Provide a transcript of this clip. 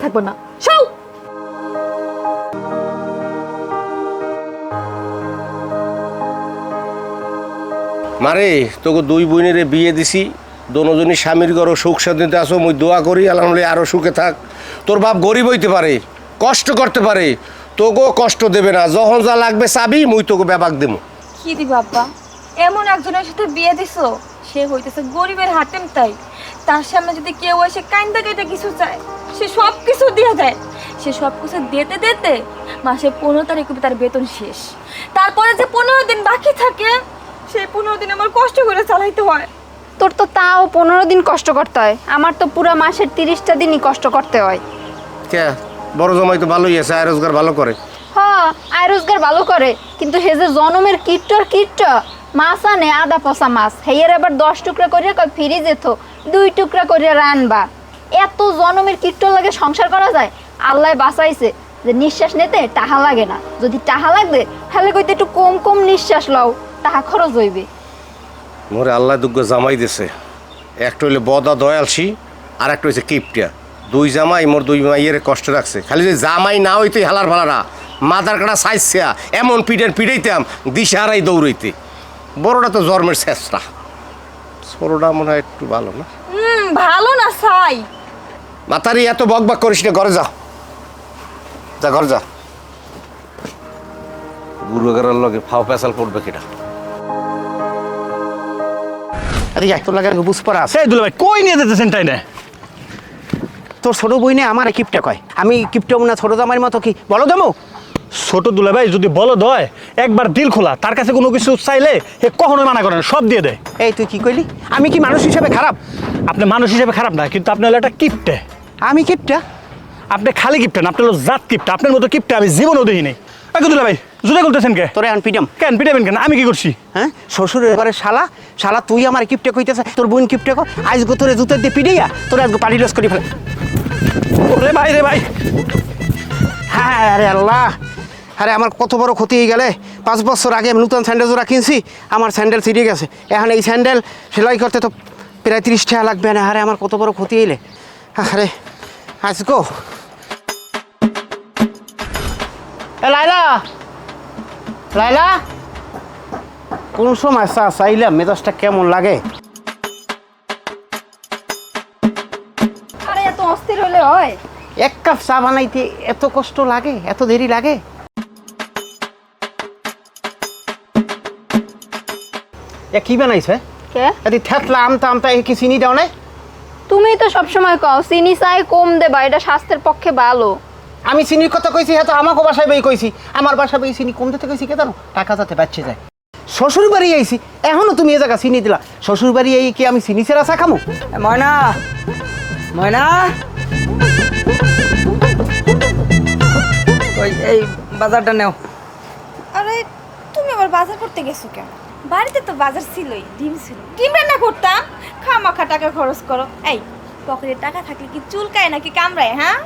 থাকবে না। সব মারে তোকে দুই বোনের বিয়ে দিছি, দোনোজনই স্বামীর ঘর সুখ শান্তিতে আসো। মুই দোয়া করি আলহামদুলিল্লাহ আরো সুখে থাক। তোর বাপ গরিব হইতে পারে, কষ্ট করতে পারে, তোকেও কষ্ট দেবে না। যখন যা লাগবে চাবি, মুই তোকে ব্যাপাক দেবো। কি দি বাবা, এমন একজনের সাথে বিয়ে দিছো, সে হইতেছে গরিবের হাতেম। তাই তার সামনে যদি কেউ এসে কাইন্দা কেটে কিছু চায়, সে সব কিছু দিয়ে দেয়। সে সব কিছু দিতে দিতে মাসের 15 তারিখে তার বেতন শেষ। তারপরে যে 15 দিন বাকি থাকে, সেই 15 দিন আমার কষ্ট করে চালাইতে হয়। তোর তো তাও 15 দিন কষ্ট করতে হয়, আমার তো পুরো মাসের 30টা দিনই কষ্ট করতে হয়। কে বড় জামাই তো ভালোই আছে, আয় রোজগার ভালো করে। হ্যাঁ, আয় রোজগার ভালো করে, কিন্তু হে যে জনমের কিট্ট মাছ আনে আদা পচা মাছ, হেয়ের আবার 10 টুকরা করে কয় ফিরি যেত 2 টুকরা করে রানবা। এত জনমের কিট্ট লাগে সংসার করা যায়? আল্লাহ বাঁচাইছে যে নিঃশ্বাস নিতে টাহা লাগে না। যদি টাহা লাগবে তাহলে কইতে একটু কম কম নিঃশ্বাস লও, টাহা খরচ হইবে। মোরে আল্লাহ দুগ্গ জামাই দিছে, একটা হইলে বদা দয়ালসি, আর একটা হয়েছে কিপটিয়া। দুই জামাই মোর দুই মাইয়ের কষ্ট রাখছে। খালি যে জামাই না হইতে হালার ফালারা মাথার কাটা সাইজা এমন পিটাইতাম দিশে হারাই দৌড়ইতে। বড়টা তো জন্মের চেষ্টা, ছোটটা মনে হয় একটু ভালো না। ভালো না চাই। মাতারি এত বক বক করিস না, ঘরে যা, যা ঘরে যা। গুরুগারের লগে ফাও পেশাল পড়বে কিনা। আরে এত লাগার বুঝ পড়া আছে। এই দুলা ভাই কই নিয়ে যেতেছেন তাই না? তোর ছোট বই নে আমার কিপটা কয়, আমি কিপটা না ছোট জামাইয়ের মতো কি বলো দেবো? ছোট দুলা ভাই যদি বলদ হয়, একবার দিল খোলা, তার কাছে কোনো কিছু চাইলে হে কখনোই মানা করে না, সব দিয়ে দেয়। এই তুই কি কইলি? আমি কি মানুষ হিসেবে খারাপ? আপনি মানুষ হিসেবে খারাপ না, কিন্তু আপনি হলো একটা কিপটে। আমি কিপটা? আপনি খালি কিপটেন, আপনি হলো জাত কিপটা। আপনার মতো কিপটে আমি জীবনেও দেখিনি। দুলা ভাই জুদে বলতেছেন কে? তোরে আন পিটাম। কেন পিটাবেন কেন? আমি কি করছি? হ্যাঁ, শ্বশুরের ঘরে শালা, শালা তুই আমার কিপটে কইতেছে, তোর বোন কিপটে কো। আজকে তোরে জুতের দিয়ে পিটাইয়া তোরে আজকে পানি লস করে ফেলে। রে ভাই রে ভাই, হ্যাঁ আরে আল্লাহ, আরে আমার কত বড় ক্ষতি হয়ে গেলে। 5 বছর আগে আমি নতুন স্যান্ডেল জোড়া কিনছি, আমার স্যান্ডেল ছিঁড়ে গেছে। এখন এই স্যান্ডেল সেলাই করতে তো প্রায় 30 টাকা লাগবে না। আরে আমার কত বড় ক্ষতি হইলে। আরে আজগো লাইলা, লাইলা কোন সময় চা চাইলাম, মেজাজটা কেমন লাগে? আরে এত অস্থির হলে হয়? 1 কাপ চা বানাইতে এত কষ্ট লাগে, এত দেরি লাগে? এ কি বানাইছে? কে? এদি থেতলা আমতা আমতা কি চিনি দাও না? তুমি তো সবসময় কও চিনি চাই কম দেবা, এটা স্বাস্থ্যের পক্ষে ভালো। আমি চিনির কথা কইছি, হ্যাঁ তো আমাকে বাসায় বই কইছি। আমার বাসায় বই চিনি কম দিতে কইছি কে জানো? টাকা যাতে বাচ্চে যায়। শ্বশুর বাড়ি আইছি, এখনো তুমি এ জায়গা চিনি দিলা। শ্বশুর বাড়ি এই কি আমি চিনি ছেড়া চা খামু? ময়না, ময়না, ওই এই বাজারটা নেও। আরে তুমি আবার বাজার করতে গেছো কেন? বাড়িতে তো বাজার ছিলই, ডিম ছিল, ডিম রান্না করতাম। খামাখা টাকা খরচ করো। এই পকেটে টাকা থাকলে কি চুলকায় নাকি কামড়ায়? হ্যাঁ,